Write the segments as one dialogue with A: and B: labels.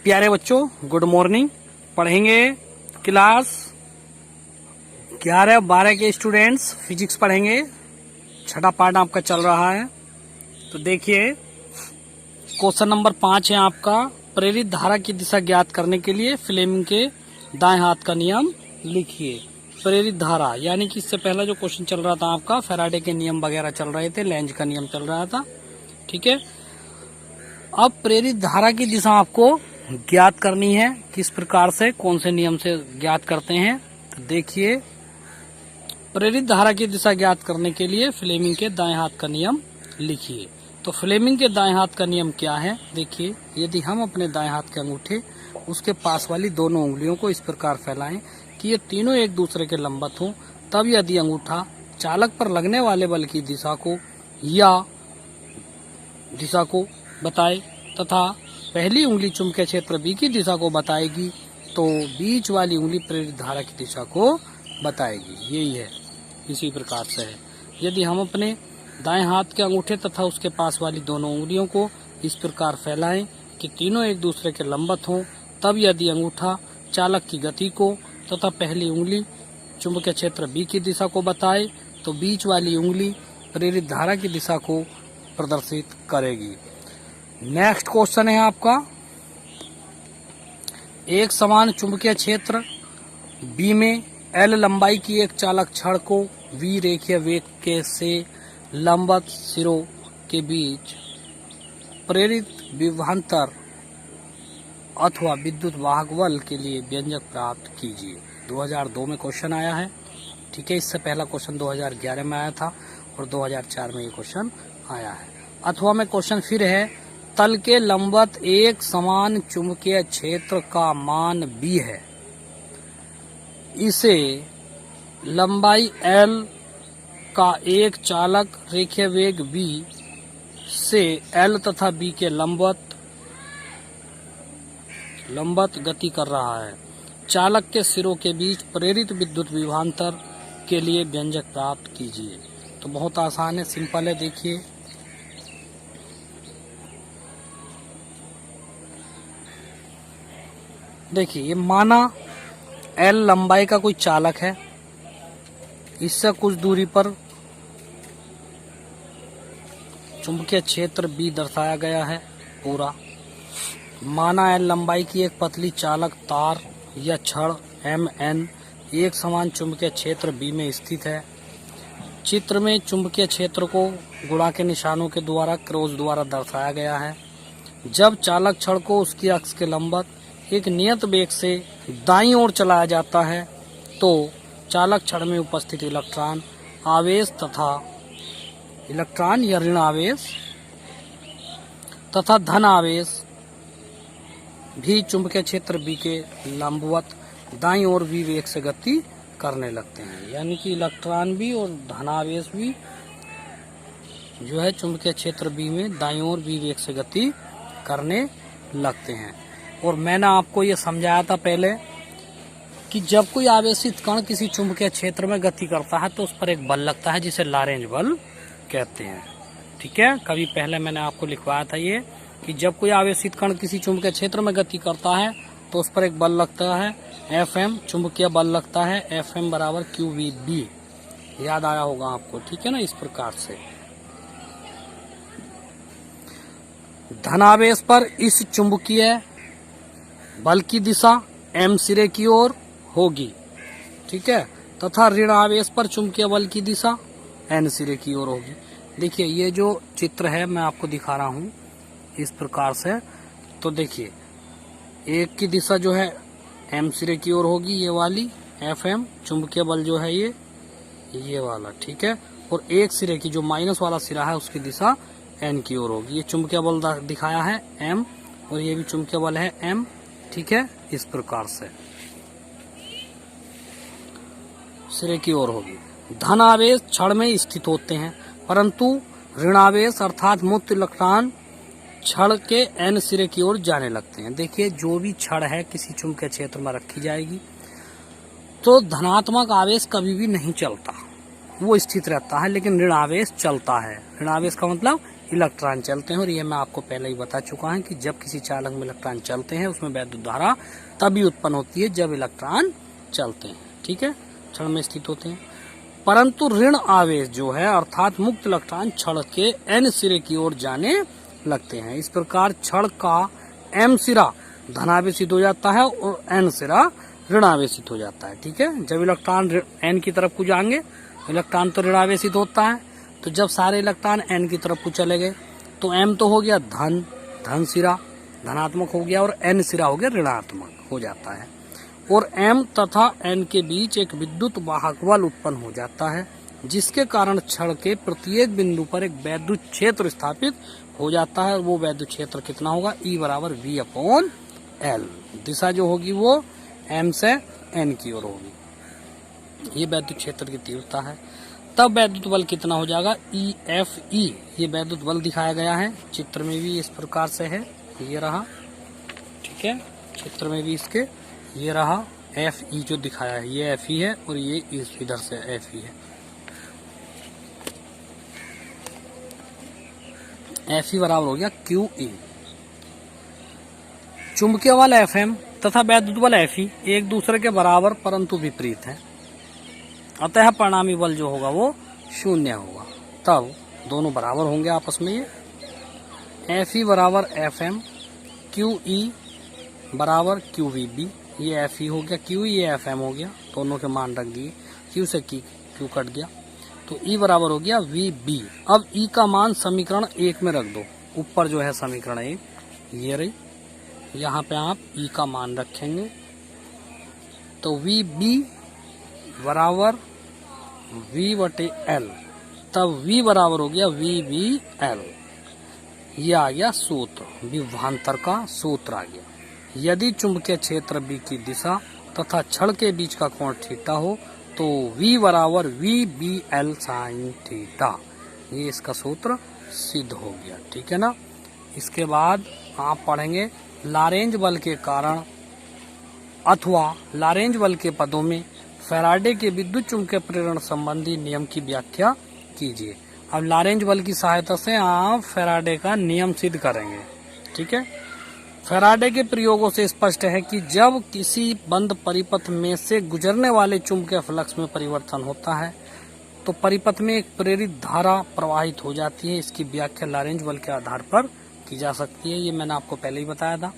A: प्यारे बच्चों, good morning. पढ़ेंगे क्लास 11-12 के स्टूडेंट्स फिजिक्स पढ़ेंगे। छठा पार्ट आपका चल रहा है। तो देखिए, क्वेश्चन नंबर 5 है आपका, प्रेरित धारा की दिशा ज्ञात करने के लिए फ्लेमिंग के दाएं हाथ का नियम लिखिए। प्रेरित धारा यानी कि इससे पहला जो क्वेश्चन चल रहा था आपका, फैराडे के नियम वगैरह चल रहे थे, लेंज का नियम चल रहा था। ठीक है, अब प्रेरित धारा की दिशा आपको ज्ञात करनी है। किस प्रकार से, कौन से नियम से ज्ञात करते हैं? तो देखिए, प्रेरित धारा की दिशा ज्ञात करने के लिए फ्लेमिंग के दाएं हाथ का नियम लिखिए। तो फ्लेमिंग के दाएं हाथ का नियम क्या है? देखिए, यदि हम अपने दाएं हाथ के अंगूठे उसके पास वाली दोनों उंगलियों को इस प्रकार फैलाएं कि ये तीनों एक दूसरे के लंबवत हों, तब यदि अंगूठा चालक पर लगने वाले बल की दिशा को बताए तथा पहली उंगली चुंबकीय क्षेत्र B की दिशा को बताएगी, तो बीच वाली उंगली प्रेरित धारा की दिशा को बताएगी। यही है, इसी प्रकार से है। यदि हम अपने दाएं हाथ के अंगूठे तथा उसके पास वाली दोनों उंगलियों को इस प्रकार फैलाएं कि तीनों एक दूसरे के लंबवत हों, तब यदि अंगूठा चालक की गति को तथा पहली उंगली चुंबकीय क्षेत्र B की दिशा को बताए, तो बीच वाली उंगली प्रेरित धारा की दिशा को प्रदर्शित करेगी। नेक्स्ट क्वेश्चन है आपका, एक समान चुंबकीय क्षेत्र B में L लंबाई की एक चालक छड़ को V रेखीय वेग के से लंबवत सिरों के बीच प्रेरित विभवांतर अथवा विद्युत वाहक बल के लिए व्यंजक प्राप्त कीजिए। 2002 में क्वेश्चन आया है। ठीक है, इससे पहला क्वेश्चन 2011 में आया था और 2004 में ये क्वेश्चन आया है। अथवा में क्वेश्चन फिर है, तल के लंबवत एक समान चुंबकीय क्षेत्र का मान B है, इसे लंबाई L का एक चालक रेखीय वेग V से L तथा B के लंबवत गति कर रहा है। चालक के सिरों के बीच प्रेरित विद्युत विभवांतर के लिए व्यंजक प्राप्त कीजिए। तो बहुत आसान है, सिंपल है। देखिए, ये माना L लंबाई का कोई चालक है, इससे कुछ दूरी पर चुंबकीय क्षेत्र B दर्शाया गया है पूरा। माना L लंबाई की एक पतली चालक तार या छड़ MN एक समान चुंबकीय क्षेत्र B में स्थित है। चित्र में चुंबकीय क्षेत्र को गुणा के निशानों के द्वारा क्रॉस द्वारा दर्शाया गया है। जब चालक छड़ को उसकी अक्ष के लंबवत एक नियत वेग से दाईं ओर चलाया जाता है, तो चालक छड़ में उपस्थित इलेक्ट्रॉन आवेश तथा इलेक्ट्रॉन या ऋण आवेश तथा धन आवेश भी चुंबकीय क्षेत्र B के लंबवत दाईं ओर V वेग से गति करने लगते हैं। यानी कि इलेक्ट्रॉन भी और धनावेश भी जो है चुंबकीय क्षेत्र B में दाईं ओर V वेग से गति करने लगते हैं। और मैंने आपको ये समझाया था पहले कि जब कोई आवेशित कण किसी चुंबकीय क्षेत्र में गति करता है तो उस पर एक बल लगता है, जिसे लॉरेंज बल कहते हैं। ठीक है, कभी पहले मैंने आपको लिखवाया था ये कि जब कोई आवेशित कण किसी चुंबकीय क्षेत्र में गति करता है तो उस पर एक बल लगता है Fm, चुंबकीय बल लगता है Fm बराबर QVB। याद आया होगा आपको। ठीक है ना, इस प्रकार से धनावेश पर इस चुंबकीय बल की दिशा M सिरे की ओर होगी। ठीक है, तथा ऋण आवेश पर चुंबकीय बल की दिशा N सिरे की ओर होगी। देखिए, ये जो चित्र है मैं आपको दिखा रहा हूँ इस प्रकार से। तो देखिए, एक की दिशा जो है M सिरे की ओर होगी, ये वाली Fm, चुंबकीय बल जो है ये वाला। ठीक है, और एक सिरे की जो माइनस वाला सिरा है उसकी दिशा N की ओर होगी। ये चुंबकीय बल दिखाया है M और ये भी चुंबकीय बल है M। ठीक है, इस प्रकार से सिरे की ओर होगी। धन आवेश छड़ में स्थित होते हैं, परंतु ऋणावेश अर्थात मुक्त इलेक्ट्रॉन छड़ के N सिरे की ओर जाने लगते हैं। देखिए, जो भी छड़ है किसी चुंबकीय क्षेत्र में रखी जाएगी तो धनात्मक आवेश कभी भी नहीं चलता, वो स्थित रहता है, लेकिन ऋण आवेश चलता है। ऋण आवेश का मतलब इलेक्ट्रॉन चलते हैं। और ये मैं आपको पहले ही बता चुका हूं कि जब किसी चालक में इलेक्ट्रॉन चलते हैं उसमें वैद्युत धारा तभी उत्पन्न होती है जब इलेक्ट्रॉन चलते हैं, ठीक है, क्षण में स्थित होते हैं। परंतु ऋण आवेश जो है अर्थात मुक्त इलेक्ट्रॉन क्षण के एन सिरे की ओर जाने लगते हैं। इस प्रकार क्षण का एम सिरा धनावेशित हो जाता है और एन सिरा ऋणावेशित हो जाता है, ठीक है। जब इलेक्ट्रॉन एन की तरफ को जाएंगे इलेक्ट्रॉन तो ऋणावेशित होता है, तो जब सारे इलेक्ट्रॉन एन की तरफ को चले गए तो एम तो हो गया धन सिरा धनात्मक हो गया और एन सिरा हो गया ऋणात्मक हो जाता है। और एम तथा एन के बीच एक विद्युत वाहक बल उत्पन्न हो जाता है जिसके कारण क्षण के प्रत्येक बिंदु पर एक वैद्युत क्षेत्र स्थापित हो जाता है। वो वैद्युत क्षेत्र कितना होगा, E बराबर V/L। दिशा जो होगी वो एम से एन की ओर होगी। ये वैद्युत क्षेत्र की तीव्रता है। तब वैद्युत बल कितना हो जाएगा, EFE। ये वैद्युत बल दिखाया गया है चित्र में भी इस प्रकार से है, ये रहा, ठीक है, चित्र में भी इसके ये रहा FE जो दिखाया है, ये FE है और ये इधर से FE है। FE बराबर हो गया QE। चुंबकीय बल FM तथा वैद्युत बल FE एक दूसरे के बराबर परंतु विपरीत है, अतः परिणामी बल जो होगा वो शून्य होगा। तब दोनों बराबर होंगे आपस में। ये FE बराबर FM, QE बराबर QVB। ये FE हो गया, QE ये FM हो गया, दोनों के मान रख दिए, Q से Q कट गया तो E बराबर हो गया VB। अब E का मान समीकरण 1 में रख दो, ऊपर जो है समीकरण 1 ये रही, यहाँ पे आप E का मान रखेंगे तो VB बराबर V/L, तब V बराबर हो गया VBL। ये आ गया सूत्र, विभवांतर का सूत्र आ गया। यदि चुंबकीय क्षेत्र B की दिशा तथा क्षण के बीच का कोण थीटा हो तो V बराबर VBL साइन थीटा। ये इसका सूत्र सिद्ध हो गया, ठीक है ना। इसके बाद आप पढ़ेंगे लॉरेंज बल के कारण अथवा लॉरेंज बल के पदों में फैराडे के विद्युत चुंबकीय प्रेरण संबंधी नियम की व्याख्या कीजिए। अब लॉरेंज बल की सहायता से आप फैराडे का नियम सिद्ध करेंगे, ठीक है। फैराडे के प्रयोगों से स्पष्ट है कि जब किसी बंद परिपथ में से गुजरने वाले चुंबकीय फ्लक्स में परिवर्तन होता है तो परिपथ में एक प्रेरित धारा प्रवाहित हो जाती है। इसकी व्याख्या लॉरेंज बल के आधार पर की जा सकती है। ये मैंने आपको पहले ही बताया था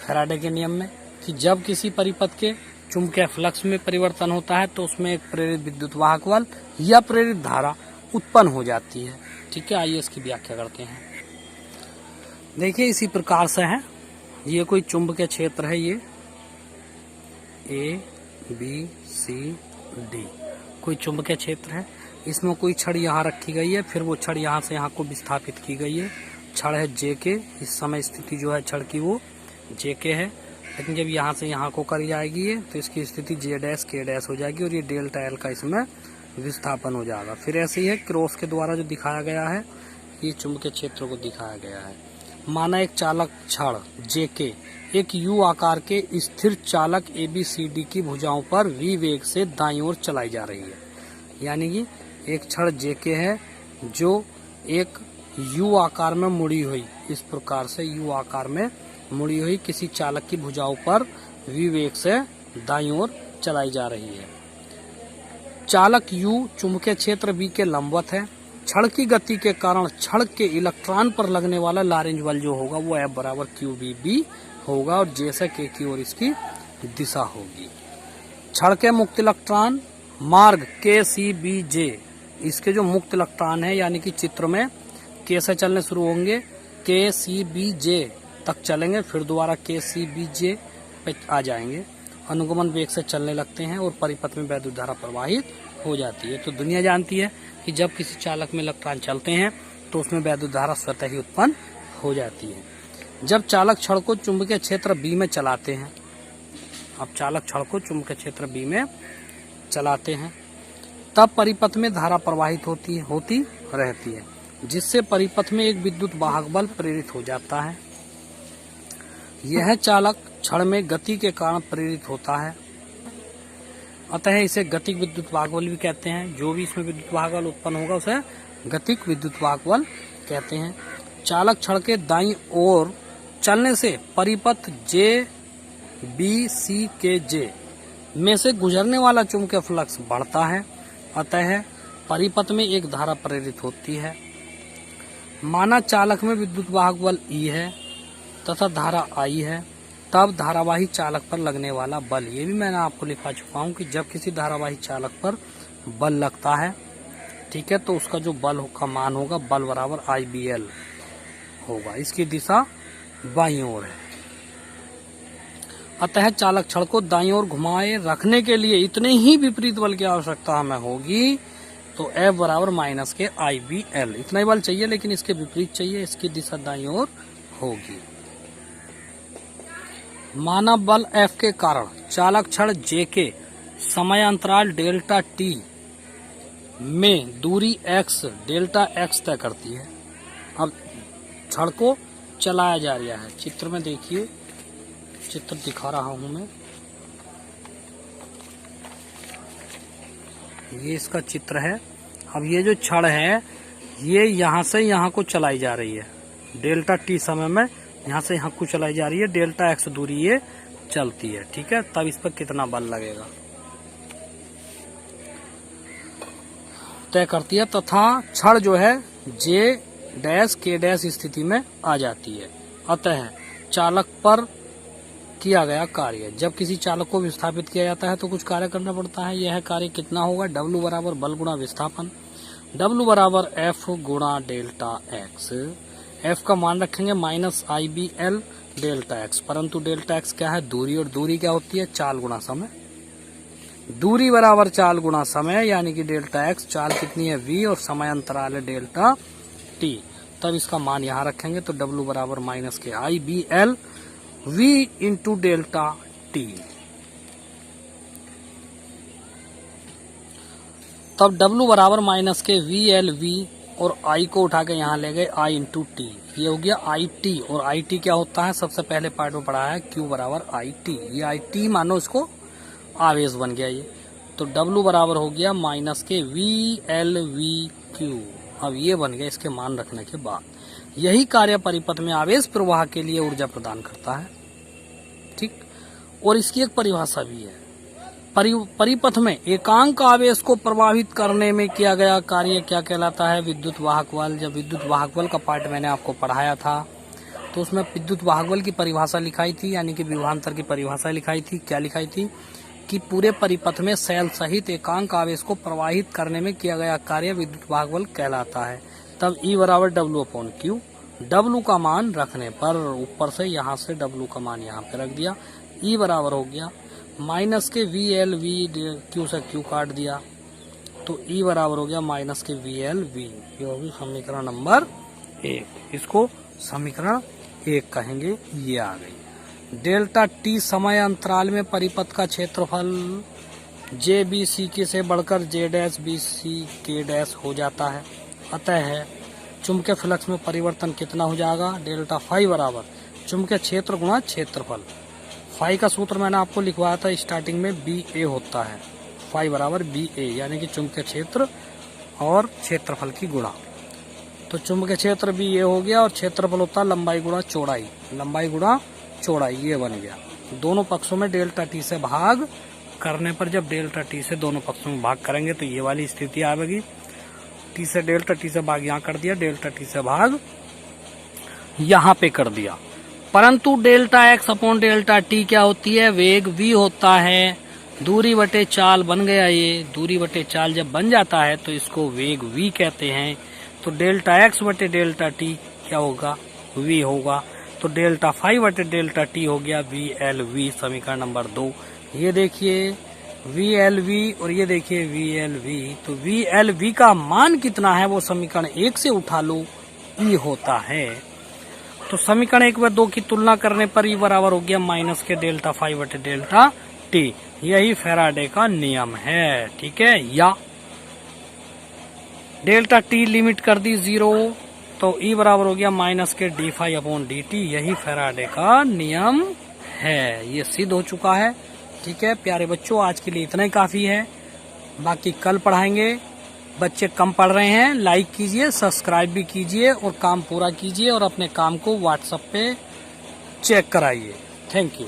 A: फैराडे के नियम में कि जब किसी परिपथ के चुंबकीय फ्लक्स में परिवर्तन होता है तो उसमें एक प्रेरित विद्युत वाहक बल या प्रेरित धारा उत्पन्न हो जाती है, ठीक है। आइए इसकी व्याख्या करते हैं। देखिए इसी प्रकार से है, ये कोई चुंबकीय क्षेत्र है, ये ABCD कोई चुंबकीय क्षेत्र है। इसमें कोई छड़ यहाँ रखी गई है, फिर वो छड़ यहाँ से यहाँ को विस्थापित की गई है। छड़ है JK, इस समय स्थिति जो है छड़ की वो JK है, लेकिन जब यहाँ से यहाँ को करी जाएगी ये तो इसकी स्थिति J' हो जाएगी और ये डेल्टा L का इसमें विस्थापन हो जाएगा। फिर ऐसे ही है, क्रॉस के द्वारा जो दिखाया गया है ये चुंबकीय क्षेत्र को दिखाया गया है। माना एक चालक छड़ JK एक U आकार के स्थिर चालक ABCD की भुजाओं पर V वेग से दाईं ओर चलाई जा रही है। यानी कि एक छड़ JK है जो एक U आकार में मुड़ी हुई, इस प्रकार से U आकार में मुड़ी हुई किसी चालक की भुजाओं पर V वेग से दाईं ओर चलाई जा रही है। चालक U चुंबकीय क्षेत्र B के लंबवत है। छड़ की गति के कारण छड़ के इलेक्ट्रॉन पर लगने वाला लॉरेंज बल जो होगा वो F बराबर QVB होगा और जैसे K की ओर इसकी दिशा होगी। छड़ के मुक्त इलेक्ट्रॉन मार्ग KCBJ, इसके जो मुक्त इलेक्ट्रॉन है यानी कि चित्र में K से चलने शुरू होंगे, KCBJ तक चलेंगे, फिर दोबारा KCBJ पे आ जाएंगे, अनुगमन वेग से चलने लगते हैं और परिपथ में वैद्युत धारा प्रवाहित हो जाती है। तो दुनिया जानती है कि जब किसी चालक में इलेक्ट्रॉन चलते हैं तो उसमें वैद्युत धारा स्वतः ही उत्पन्न हो जाती है। जब चालक छड़ को चुंबकीय क्षेत्र B में चलाते हैं, अब चालक छड़ को चुंबकीय क्षेत्र B में चलाते हैं तब परिपथ में धारा प्रवाहित होती रहती है जिससे परिपथ में एक विद्युत वाहक बल प्रेरित हो जाता है। यह चालक छड़ में गति के कारण प्रेरित होता है, अतः इसे गतिक विद्युत वाहक बल भी कहते हैं। जो भी इसमें विद्युत वाहक बल उत्पन्न होगा उसे गतिक विद्युत वाहक बल कहते हैं। चालक छड़ के दाईं ओर चलने से परिपथ जे बी सी के जे में से गुजरने वाला चुंबकीय फ्लक्स बढ़ता है, अतः परिपथ में एक धारा प्रेरित होती है। माना चालक में विद्युत वाहक बल E है तथा धारा I है, तब धारावाही चालक पर लगने वाला बल, ये भी मैंने आपको लिखा चुका हूँ कि जब किसी धारावाही चालक पर बल लगता है, ठीक है, तो उसका जो बल का मान होगा बल बराबर IBL होगा। इसकी दिशा बाईं ओर है। अतः चालक छड़ को दाईं ओर घुमाए रखने के लिए इतने ही विपरीत बल की आवश्यकता हमें होगी, तो F बराबर माइनस के IBL, इतना ही बल चाहिए लेकिन इसके विपरीत चाहिए, इसकी दिशा दाईं ओर होगी। माना बल F के कारण चालक छड़ J के समय अंतराल डेल्टा T में दूरी x डेल्टा x तय करती है। अब छड़ को चलाया जा रहा है, चित्र में देखिए, चित्र दिखा रहा हूं मैं, ये इसका चित्र है। अब ये जो छड़ है ये यहाँ से यहाँ को चलाई जा रही है, डेल्टा टी समय में यहाँ से यहाँ को चलाई जा रही है, डेल्टा एक्स दूरी ये चलती है, ठीक है। तब इस पर कितना बल लगेगा तय करती है, तथा छड़ जो है जे डैश के डैश स्थिति में आ जाती है। अतः चालक पर किया गया कार्य, जब किसी चालक को विस्थापित किया जाता है तो कुछ कार्य करना पड़ता है। यह कार्य कितना होगा? W बराबर बल गुणा विस्थापन, W बराबर F गुणा डेल्टा एक्स। F का मान रखेंगे माइनस IBL डेल्टा एक्स, परंतु डेल्टा एक्स क्या है? दूरी, और दूरी क्या होती है? चाल गुणा समय। दूरी बराबर चाल गुणा समय, यानी कि डेल्टा एक्स, चाल कितनी है? V, और समय अंतराल है डेल्टा T। तब इसका मान यहाँ रखेंगे तो W बराबर माइनस के IBL V into delta T। तब W बराबर माइनस के VLV, और I को उठा के यहाँ ले गए I इंटू T, ये हो गया IT। और IT क्या होता है? सबसे पहले पार्ट में पढ़ा है, Q बराबर IT। ये IT मानो इसको आवेश बन गया ये, तो W बराबर हो गया माइनस के VLVQ। अब ये बन गया इसके मान रखने के बाद। यही कार्य परिपथ में आवेश प्रवाह के लिए ऊर्जा प्रदान करता है, ठीक। और इसकी एक परिभाषा भी है, परिपथ में एकांक आवेश को प्रभावित करने में किया गया कार्य क्या कहलाता है? विद्युत वाहक बल। जब विद्युत वाहक बल का पार्ट मैंने आपको पढ़ाया था तो उसमें विद्युत वाहक बल की परिभाषा लिखाई थी, यानी कि विभवांतर की परिभाषा लिखाई थी। क्या लिखाई थी? कि पूरे परिपथ में शैल सहित एकांक आवेश को प्रवाहित करने में किया गया कार्य विद्युत वाहक बल कहलाता है। तब E बराबर W/Q, W का मान रखने पर ऊपर से यहाँ से W का मान यहाँ पे रख दिया, E बराबर हो गया माइनस के VLV, Q से Q काट दिया तो E बराबर हो गया माइनस के VLV। ये होगी समीकरण नंबर 1, इसको समीकरण 1 कहेंगे। ये आ गई। डेल्टा T समय अंतराल में परिपथ का क्षेत्रफल JBCK से बढ़कर J'(BCK) हो जाता है। अतः चुंबकीय फ्लक्स में परिवर्तन कितना हो जाएगा? डेल्टा फाई बराबर चुंबकीय क्षेत्र गुणा क्षेत्रफल। फाई का सूत्र मैंने आपको लिखवाया था स्टार्टिंग में, BA होता है, फाई बराबर BA, यानी कि चुंबकीय क्षेत्र और क्षेत्रफल की गुणा। तो चुंबकीय क्षेत्र BA हो गया और क्षेत्रफल होता है लंबाई गुणा चौड़ाई, लंबाई गुणा चौड़ाई, ये बन गया। दोनों पक्षों में डेल्टा T से भाग करने पर, जब डेल्टा T से दोनों पक्षों में भाग करेंगे तो ये वाली स्थिति आएगी। T से डेल्टा T से भाग यहाँ कर दिया, डेल्टा T से भाग यहाँ पे कर दिया, परंतु delta x upon delta T क्या होती है? वेग V होता है। दूरी बटे चाल बन गया, ये दूरी बटे चाल जब बन जाता है तो इसको वेग V कहते हैं। तो डेल्टा x बटे डेल्टा T क्या होगा? V होगा। तो डेल्टा फाई बटे डेल्टा T हो गया VLV, समीकरण नंबर 2। ये देखिए VLV और ये देखिए VLV, तो VLV का मान कितना है वो समीकरण 1 से उठा लो, E होता है। तो समीकरण 1 व 2 की तुलना करने पर E बराबर हो गया माइनस के डेल्टा फाई बटे डेल्टा T। यही फैराडे का नियम है, ठीक है। या डेल्टा T लिमिट कर दी 0, तो E बराबर हो गया माइनस के d∅/dt। यही फैराडे का नियम है, ये सिद्ध हो चुका है, ठीक है। प्यारे बच्चों, आज के लिए इतना ही काफी है, बाकी कल पढ़ाएंगे बच्चे कम पढ़ रहे हैं, लाइक कीजिए, सब्सक्राइब भी कीजिए और काम पूरा कीजिए और अपने काम को व्हाट्सएप पे चेक कराइए। Thank you.